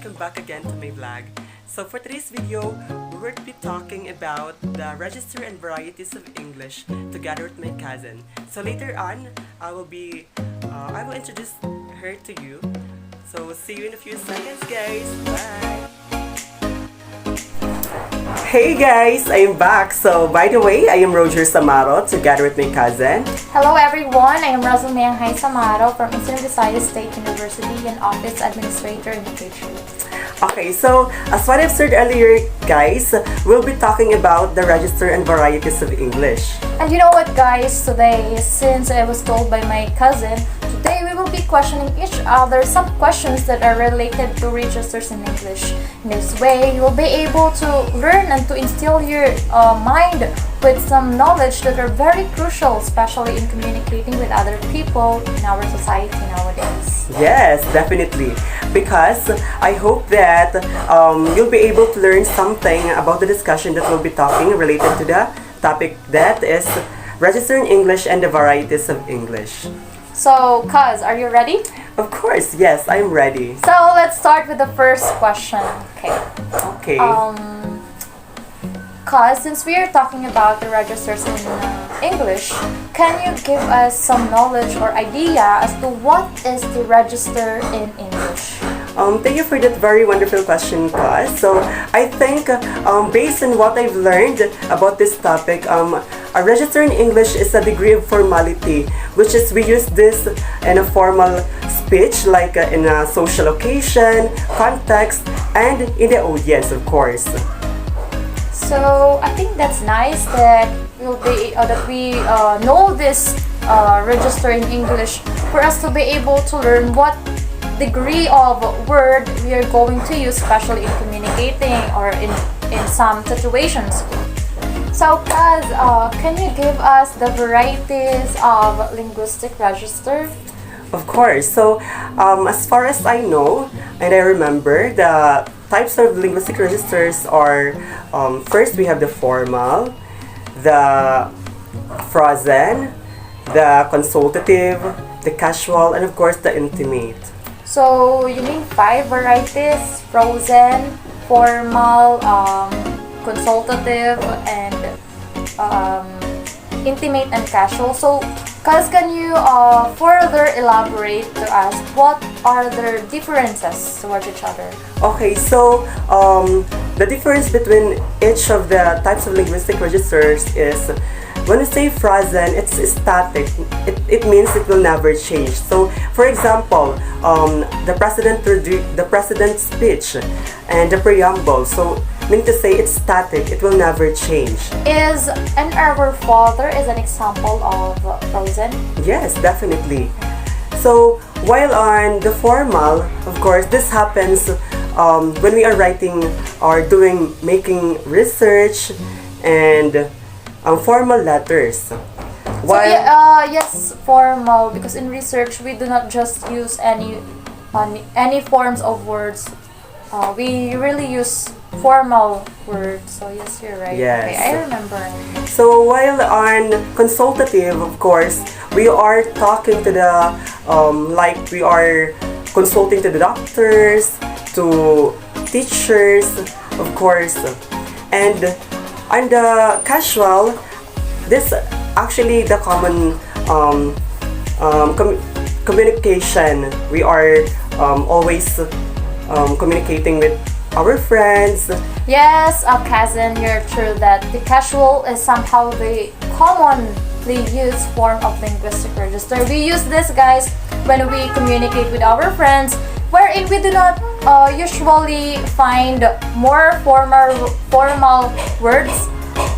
welcome back again to my vlog. So for today's video, we will be talking about the register and varieties of English together with my cousin. So later on, I will introduce her to you. So see you in a few seconds, guys. Bye! Hey guys, I am back. So by the way, I am Roger Samaro together with my cousin. Hello everyone, I am Russell Mayanghay Samaro from Eastern Visayas State University and Office Administrator in the Patriots. Okay, so as what I've said earlier, guys, we'll be talking about the register and varieties of English. And you know what guys, today, since I was told by my cousin, today we will be questioning each other some questions that are related to registers in English. In this way, you will be able to learn and to instill your mind with some knowledge that are very crucial, especially in communicating with other people in our society nowadays. Yes, definitely. Because I hope that you'll be able to learn something about the discussion that we'll be talking related to the topic that is register in English and the varieties of English. So, Kaz, are you ready? Of course, yes, I'm ready. So, let's start with the first question. Okay. Okay. Kaz, since we are talking about the registers in English, can you give us some knowledge or idea as to what is the register in English? Thank you for that very wonderful question, Kaz. So, I think based on what I've learned about this topic, a register in English is a degree of formality, which is we use this in a formal speech, like in a social occasion, context, and in the audience, of course. So, I think that's nice that we know this register in English for us to be able to learn what degree of word we are going to use, especially in communicating or in some situations. So, Kaz, can you give us the varieties of linguistic register? Of course. So, as far as I know and I remember, the types of linguistic registers are first we have the formal, the frozen, the consultative, the casual, and of course the intimate. So, you mean 5 varieties: frozen, formal, consultative, and intimate and casual. So, Kaz, can you further elaborate to us what are the differences towards each other? Okay, so the difference between each of the types of linguistic registers is when we say frozen, it's static. It means it will never change. So, for example, the president's speech and the preamble. So, meaning to say it's static. It will never change. Is "and our Father" is an example of frozen? Yes, definitely. So, while on the formal, of course, this happens when we are writing or making research and formal letters. While, yes, formal, because in research we do not just use any forms of words. We really use formal words. So yes, you're right. Yes. Okay, I remember. So while on consultative, of course, we are talking to the like we are consulting to the doctors, to teachers, of course, and on the casual, this actually the common communication. We are always communicating with our friends. Yes, cousin, you're true that the casual is somehow the commonly used form of linguistic register. We use this, guys, when we communicate with our friends, wherein we do not usually find more formal words.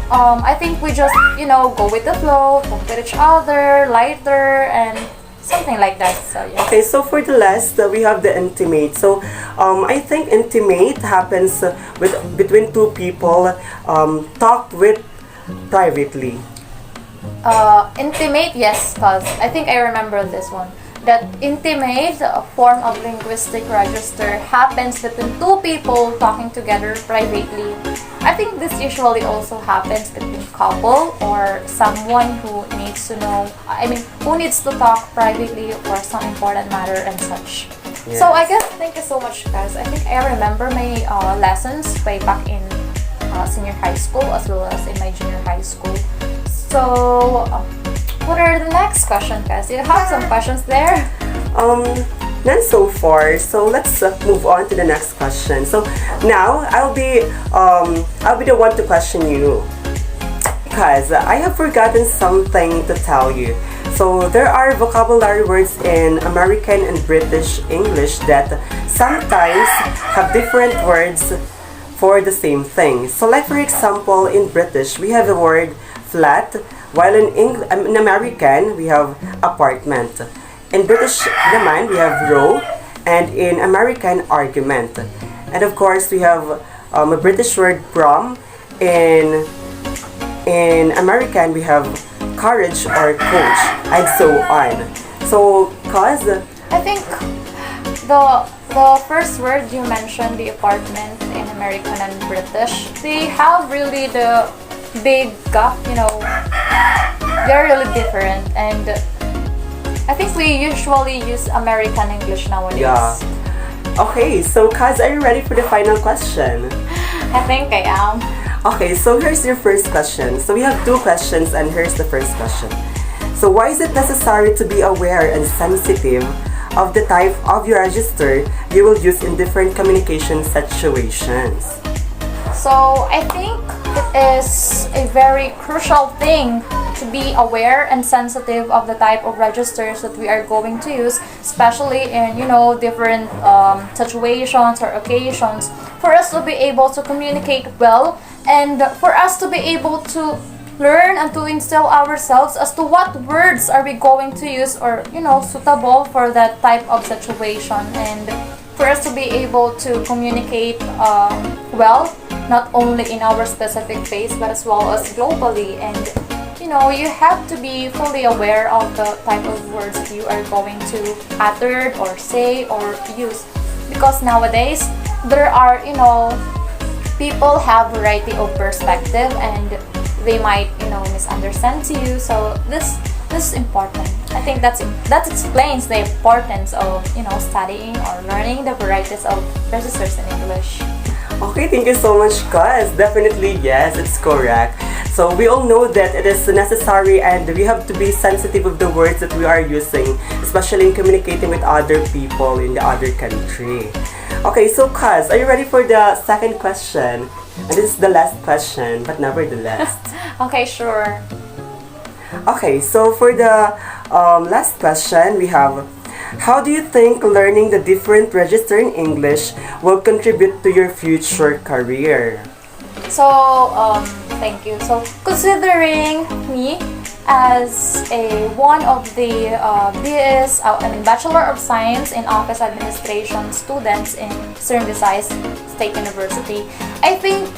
I think we just, go with the flow, talk with each other, lighter, and something like that. So yes. Okay, so for the last, we have the intimate. So I think intimate happens between two people talk with privately. Intimate, yes, cause I think I remember this one. That intimate form of linguistic register happens between two people talking together privately. I think this usually also happens between couple or someone who needs to know, who needs to talk privately for some important matter and such. So I Yes. guess thank you so much, guys. I think I remember my lessons way back in senior high school as well as in my junior high school. So what are the next questions, guys? Do you have some questions there? None so far. So let's move on to the next question. So now I'll be the one to question you because I have forgotten something to tell you. So there are vocabulary words in American and British English that sometimes have different words for the same thing. So like for example, in British we have the word flat, while in American we have apartment. In British naman we have row, and in American argument. And of course we have a British word prom. In American we have courage or coach, and so on. So cause I think the first word you mentioned, the apartment in American and British, they have really the big gap, they're really different, and I think we usually use American English nowadays. yeah. Okay, so Kaz, are you ready for the final question? I think I am. Okay, so here's your first question. So we have two questions, and here's the first question. So why is it necessary to be aware and sensitive of the type of your register you will use in different communication situations? So I think it is a very crucial thing to be aware and sensitive of the type of registers that we are going to use, especially in different situations or occasions, for us to be able to communicate well and for us to be able to learn and to instill ourselves as to what words are we going to use or suitable for that type of situation, and for us to be able to communicate well, not only in our specific phase but as well as globally. And you have to be fully aware of the type of words that you are going to utter or say or use, because nowadays there are people have variety of perspective and they might misunderstand you. So this is important. I think that explains the importance of studying or learning the varieties of registers in English. Okay, thank you so much, Kaz. Definitely, yes, it's correct. So we all know that it is necessary and we have to be sensitive of the words that we are using, especially in communicating with other people in the other country. Okay, so Kaz, are you ready for the second question? And this is the last question, but nevertheless. Okay, sure. Okay, so for the last question, we have: how do you think learning the different register in English will contribute to your future career? So, thank you. So, considering me as one of the Bachelor of Science in Office Administration students in Eastern Visayas State University, I think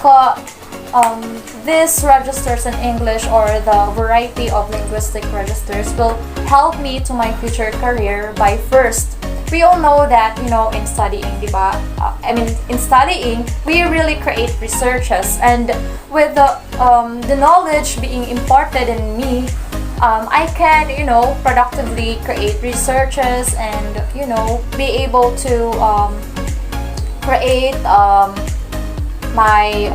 these registers in English or the variety of linguistic registers will help me to my future career by first. We all know that, in studying, diba? In studying, we really create researches, and with the knowledge being imparted in me, I can, productively create researches and, be able to create my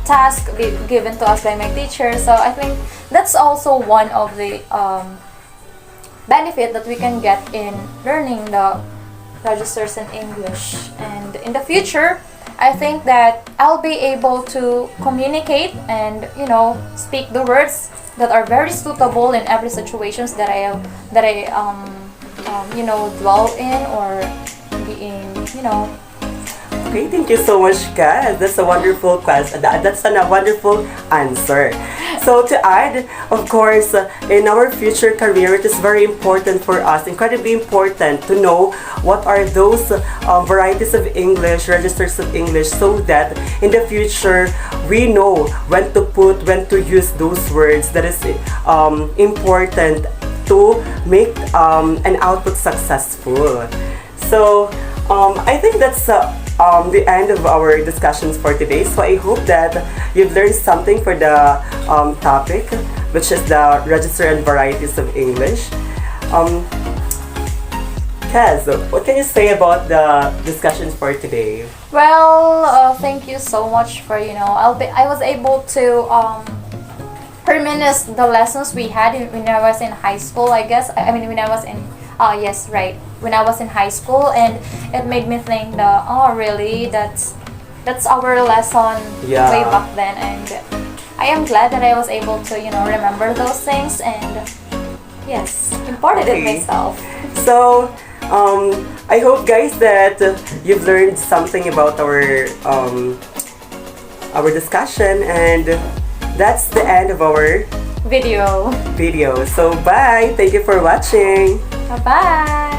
task given to us by my teacher. So I think that's also one of the benefit that we can get in learning the registers in English. And in the future, I think that I'll be able to communicate and speak the words that are very suitable in every situations that I dwell in or being. Okay, thank you so much, Kaz. That's a wonderful question. That's a wonderful answer. So to add, of course, in our future career, it is very important for us, incredibly important to know what are those varieties of English, registers of English, so that in the future, we know when to use those words that is important to make an output successful. So I think that's the end of our discussions for today. So I hope that you've learned something for the topic, which is the register and varieties of English. Kaz, what can you say about the discussions for today? Well, thank you so much for I was able to reminisce the lessons we had when I was in high school. I guess I mean when I was in yes, right, when I was in high school, and it made me think that, oh really, that's our lesson Yeah. way back then, and I am glad that I was able to remember those things and yes, imported it Okay. myself. So, I hope guys that you've learned something about our discussion, and that's the end of our Video. video. So bye, thank you for watching. Bye bye.